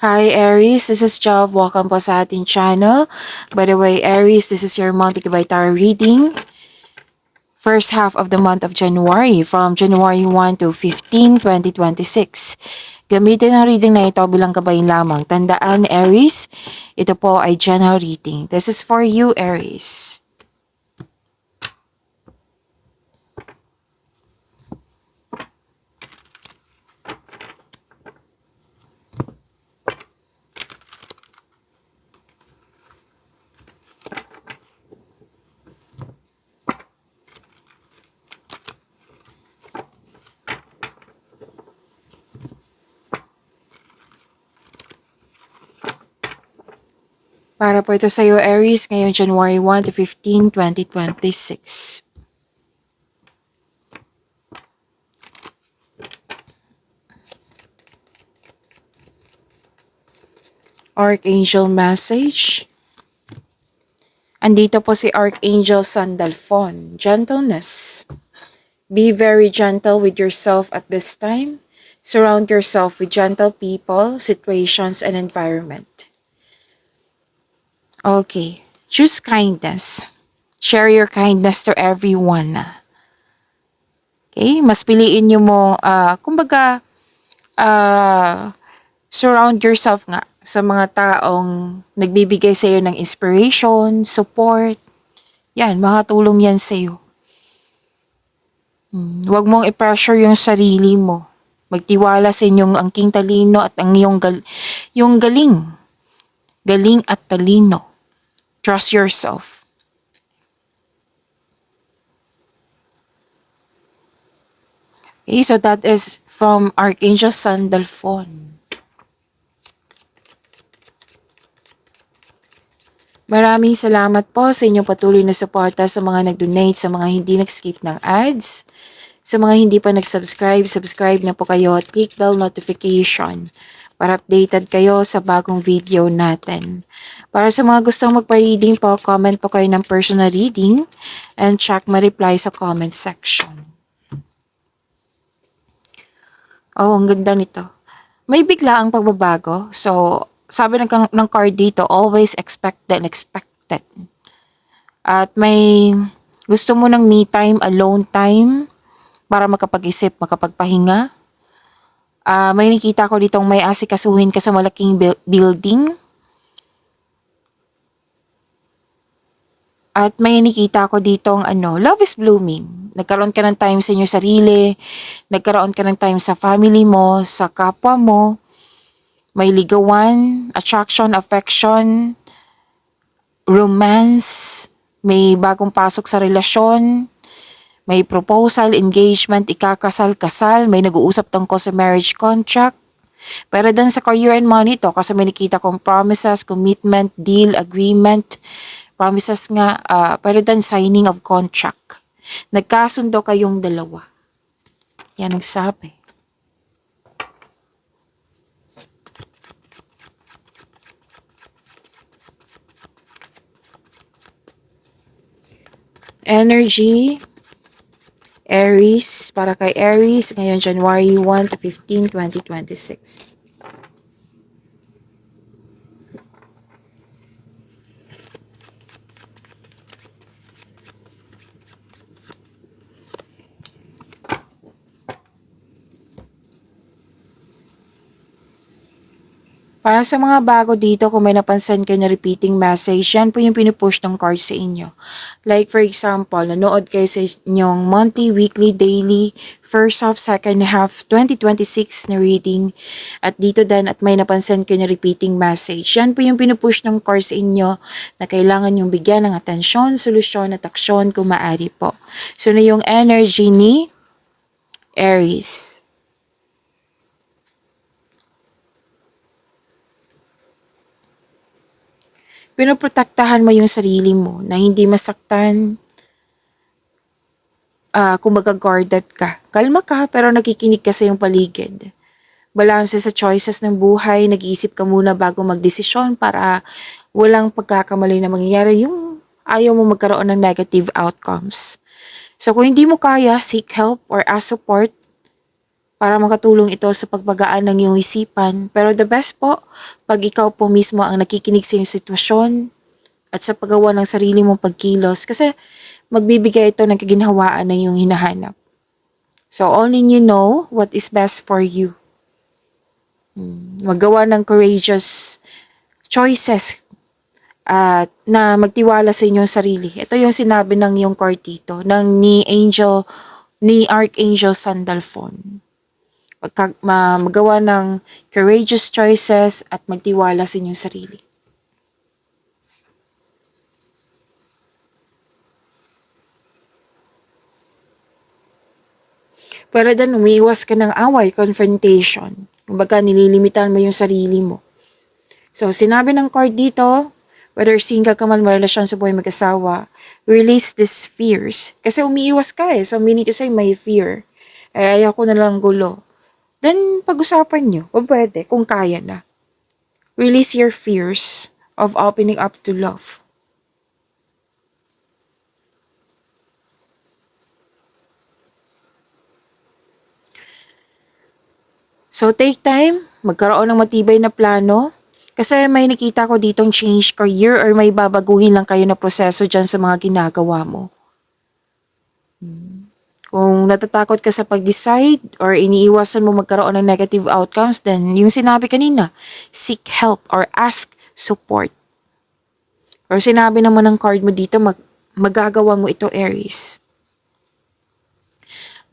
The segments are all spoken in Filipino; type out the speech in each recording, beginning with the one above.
Hi Aries, this is Jov. Welcome po sa ating channel. By the way, Aries, this is your monthly by tarot reading. First half of the month of January, from January 1 to 15, 2026. Gamitin ang reading na ito bilang gabayin lamang. Tandaan, Aries, ito po ay general reading. This is for you, Aries. Para po ito sa iyo, Aries, ngayong January 1 to 15, 2026. Archangel message. Andito po si Archangel Sandalphon. Gentleness. Be very gentle with yourself at this time. Surround yourself with gentle people, situations, and environment. Okay. Choose kindness. Share your kindness to everyone. Okay? Mas piliin nyo mo, kumbaga, surround yourself nga sa mga taong nagbibigay sa iyo ng inspiration, support. Yan, makatulong yan sa iyo. Huwag mong i-pressure yung sarili mo. Magtiwala sa inyong angking talino at ang yung galing. Galing at talino. Trust yourself. Okay, so that is from Archangel Sandalphon. Maraming salamat po sa inyong patuloy na suporta sa mga nag-donate, sa mga hindi nag-skip ng ads. Sa mga hindi pa nag-subscribe, subscribe na po kayo at click bell notification para updated kayo sa bagong video natin. Para sa mga gustong magpa-reading po, comment po kayo ng personal reading and check ma-reply sa comment section. Oh, ang ganda nito. May biglaang pagbabago. So, sabi ng card dito, always expect the unexpected. At may gusto mo ng me time, alone time, para makapag-isip, makapagpahinga. May nakita ko ditong may asikasuhin ka sa malaking building. At may nakita ko ditong love is blooming. Nagkaroon ka ng time sa inyong sarili, nagkaroon ka ng time sa family mo, sa kapwa mo. May ligawan, attraction, affection, romance, may bagong pasok sa relasyon, may proposal, engagement, ikakasal, kasal, may nag-uusap tungkol sa marriage contract. Pero din sa career and money to, kasi may nakita kong promises, commitment, deal, agreement, promises nga, pero din signing of contract. Nagkasundo kayong dalawa. Yan ang sabi. Energy, Aries, para kay Aries, ngayon January 1 to 15, 2026. Para sa mga bago dito, kung may napansin kayo na repeating message, yan po yung pinupush ng card sa inyo. Like for example, nanood kayo sa inyong monthly, weekly, daily, first half, second half, 2026 na reading. At dito din, at may napansin kayo na repeating message. Yan po yung pinupush ng card sa inyo na kailangan yung bigyan ng atensyon, solusyon at aksyon kung maaari po. So na yung energy ni Aries. Pinoprotektahan mo yung sarili mo na hindi masaktan, kumbaga guarded ka. Kalma ka pero nakikinig ka sa iyong paligid. Balanse sa choices ng buhay, nag-iisip ka muna bago magdesisyon para walang pagkakamali na mangyayari yung ayaw mo magkaroon ng negative outcomes. So kung hindi mo kaya, seek help or ask support para makatulong ito sa pagpagaan ng iyong isipan. Pero the best po, pag ikaw po mismo ang nakikinig sa iyong sitwasyon at sa paggawa ng sarili mong pagkilos kasi magbibigay ito ng kaginhawaan na iyong hinahanap. So only you know what is best for you. Maggawa ng courageous choices at na magtiwala sa inyong sarili. Ito yung sinabi ng iyong card dito, ni Archangel Sandalphon. Magawa ng courageous choices at magtiwala sa inyong sarili. Pero then, umiiwas ka ng away, confrontation. Kumbaga, nililimitan mo yung sarili mo. So, sinabi ng card dito, whether single ka man, may relasyon sa buhay mag-asawa, release these fears. Kasi umiiwas ka eh. So, meaning to say, may fear. Ay, ayaw ko na lang gulo. Then, pag-usapan nyo. O pwede, kung kaya na. Release your fears of opening up to love. So, take time, magkaroon ng matibay na plano. Kasi may nakita ko ditong change career or may babaguhin lang kayo na proseso dyan sa mga ginagawa mo. Kung natatakot ka sa pag-decide or iniiwasan mo magkaroon ng negative outcomes, then yung sinabi kanina, seek help or ask support. Or sinabi naman ng card mo dito, magagawa mo ito, Aries.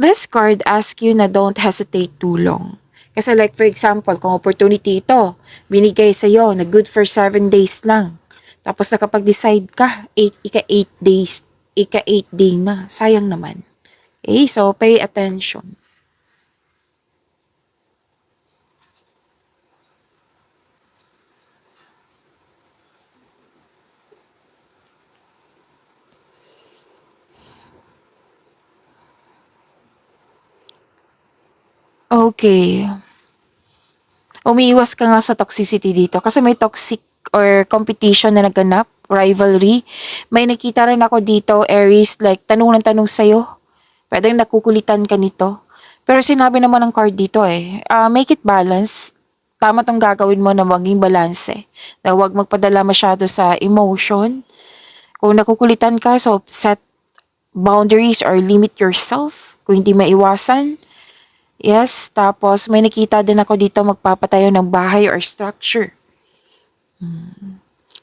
This card asks you na don't hesitate too long. Kasi like for example, kung opportunity ito, binigay sa'yo na good for 7 days lang. Tapos nakapag-decide ka, ika 8 days, ika 8 day na. Sayang naman. Okay, so pay attention. Okay. Umiiwas ka nga sa toxicity dito kasi may toxic or competition na naganap, rivalry. May nakita rin ako dito, Aries, like tanong ng tanong sa'yo. Pwedeng nakukulitan ka nito. Pero sinabi naman ng card dito make it balance. Tama tong gagawin mo na maging balanse. Na huwag magpadala masyado sa emotion. Kung nakukulitan ka, so set boundaries or limit yourself. Kung hindi maiwasan, yes, tapos may nakita din ako dito magpapatayo ng bahay or structure.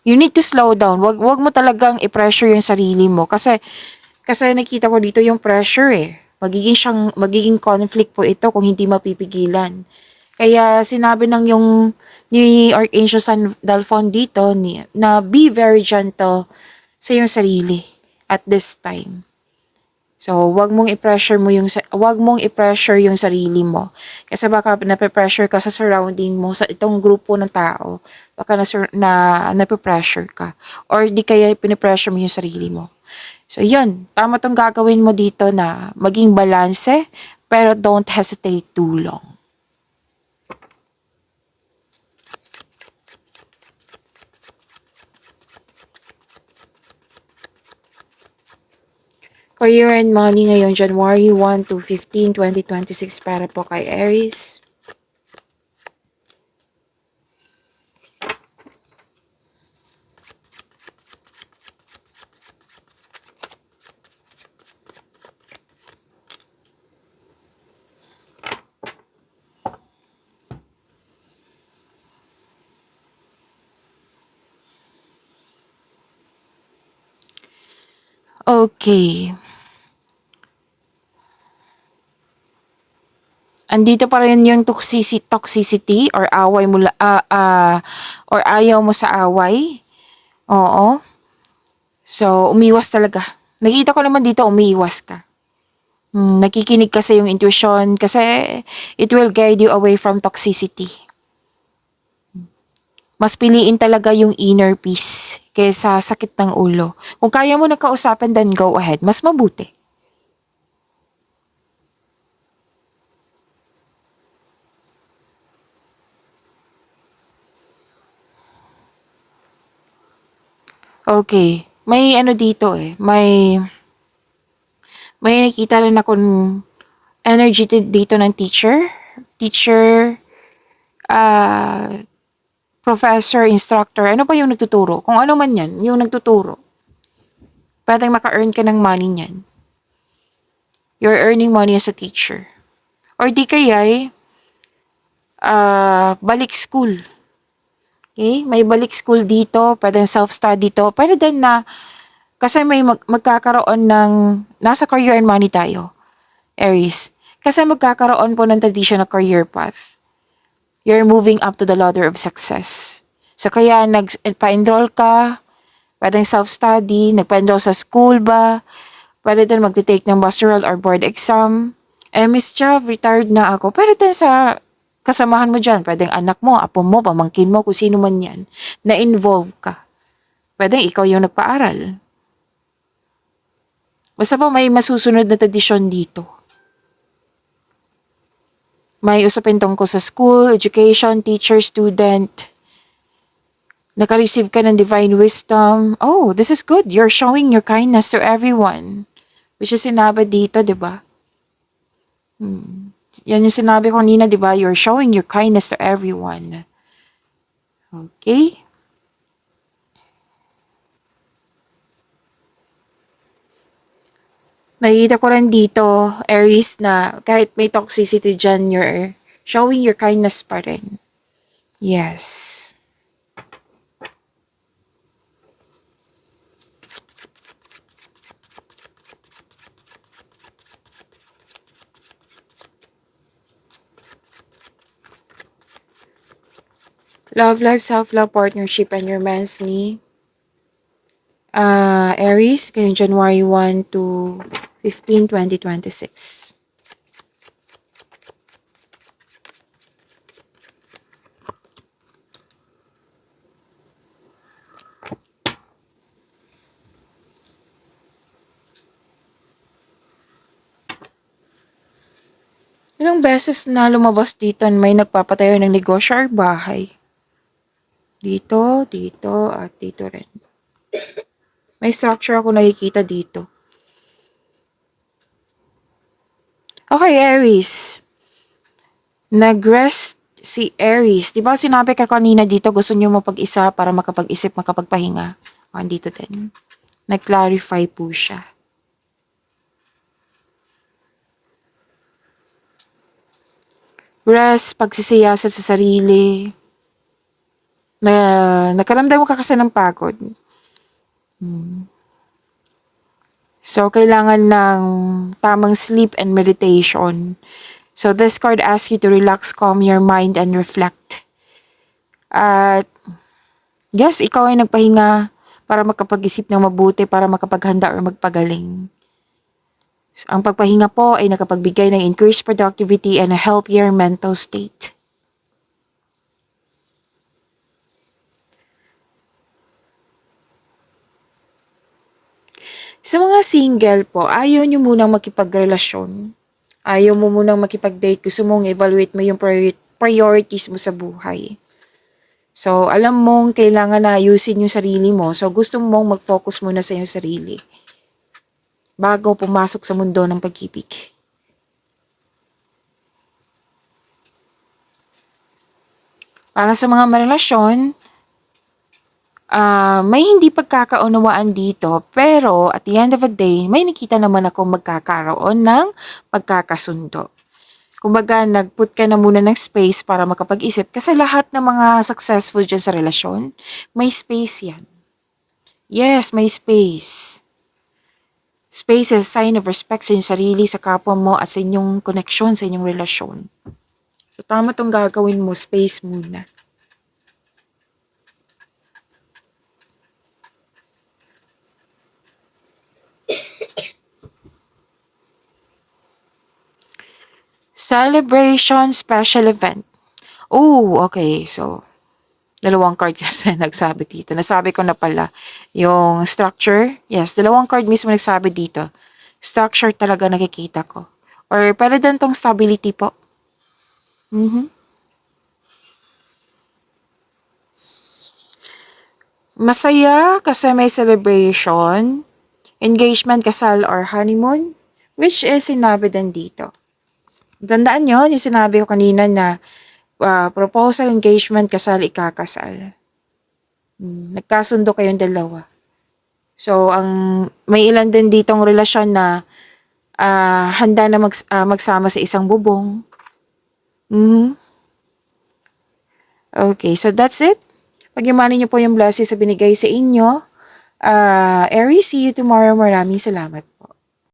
You need to slow down. Wag mo talagang i-pressure yung sarili mo kasi nakita ko dito yung pressure eh. Magiging conflict po ito kung hindi mapipigilan. Kaya sinabi ni Archangel Sandalphon dito na be very gentle sa iyong sarili at this time. So, wag mong i-pressure yung sarili mo. Kasi baka nape-pressure ka sa surrounding mo, sa itong grupo ng tao. Baka nape-pressure ka. Or di kaya pinipressure mo yung sarili mo. So, yun. Tama tong gagawin mo dito na maging balanse, pero don't hesitate too long. Career and money ngayon, January 1 to 15, 2026 para po kay Aries. Okay. Andito pa rin yung toxicity or away mo or ayaw mo sa away. Oo. So, umiwas talaga. Nakita ko naman dito, umiiwas ka. Nakikinig ka sa yung intuition kasi it will guide you away from toxicity. Mas piliin talaga yung inner peace kaysa sakit ng ulo. Kung kaya mo na kausapin, then go ahead. Mas mabuti. Okay. May ano dito may nakita rin ako energy dito ng teacher, ah, professor, instructor, ano pa yung nagtuturo? Kung ano man yan, yung nagtuturo. Pwedeng maka-earn ka ng money niyan. You're earning money as a teacher. Or di kaya, balik school. Okay? May balik school dito, pwedeng self-study to. Pwede din na, kasi may magkakaroon ng, nasa career and money tayo, Aries. Kasi magkakaroon po ng traditional career path. You're moving up to the ladder of success. So kaya nagpa-enroll ka, pwedeng self-study, nagpa-enroll sa school ba, pwede din magte-take ng pastoral or board exam. Miss Chav, retired na ako. Pwede din sa kasamahan mo dyan. Pwedeng anak mo, apo mo, pamangkin mo, kung sino man yan, na-involve ka. Pwedeng ikaw yung nagpaaral. Basta pa may masusunod na tradisyon dito. May usapin tungkol sa school, education, teacher, student. Naka-receive ka ng divine wisdom. Oh, this is good. You're showing your kindness to everyone. Which is sinabi dito, di ba? Yan yung sinabi ko kanina, di ba? You're showing your kindness to everyone. Okay? Nakikita ko rin dito, Aries, na kahit may toxicity dyan, you're showing your kindness pa rin. Yes. Love life, self-love, partnership, and romancy. Aries, ngayong January 1 to 15, 2026. Ilang beses na lumabas dito may nagpapatayo ng negosyo or bahay. Dito, dito, at dito rin. May structure ako nakikita dito. Okay, Aries. Nag-rest si Aries. Di ba sinabi ka kanina dito gusto niyo mapag-isa para makapag-isip, makapagpahinga? O, dito din. Nag-clarify po siya. Rest, pagsisiyasat sa sarili. Nakaramdam ka kasi ng pagod. So, kailangan ng tamang sleep and meditation. So, this card asks you to relax, calm your mind, and reflect. At, yes, ikaw ay nagpahinga para makapag-isip ng mabuti, para makapaghanda or magpagaling. So, ang pagpahinga po ay nakapagbigay ng increased productivity and a healthier mental state. Sa mga single po, ayaw nyo munang makipagrelasyon. Ayaw mo munang makipag-date. Gusto mong evaluate mo yung priorities mo sa buhay. So, alam mong kailangan na ayusin yung sarili mo. So, gusto mong mag-focus muna sa iyong sarili bago pumasok sa mundo ng pag-ibig. Para sa mga marelasyon, may hindi pagkakaunawaan dito, pero at the end of the day, may nakita naman ako magkakaroon ng pagkakasundo. Kumbaga, nag-put ka na muna ng space para makapag-isip kasi lahat ng mga successful dyan sa relasyon, may space yan. Yes, may space. Space is a sign of respect sa inyong sarili, sa kapwa mo at sa inyong connection, sa inyong relasyon. So, tama itong gagawin mo, space muna. Celebration, special event. Oh, okay. So, dalawang card kasi nagsabi dito. Nasabi ko na pala yung structure. Yes, dalawang card mismo nagsabi dito. Structure talaga nakikita ko. Or pwede din tong stability po. Masaya kasi may celebration, engagement, kasal, or honeymoon. Which is sinabi din dito. Tandaan nyo, yung sinabi ko kanina na proposal, engagement, kasal, ikakasal. Nagkasundo kayong dalawa. So, may ilan din ditong relasyon na handa na magsama sa isang bubong. Mhm. Okay, so that's it. Pag-imanin niyo po yung blessings sa binigay sa inyo. Aries, see you tomorrow. Maraming salamat.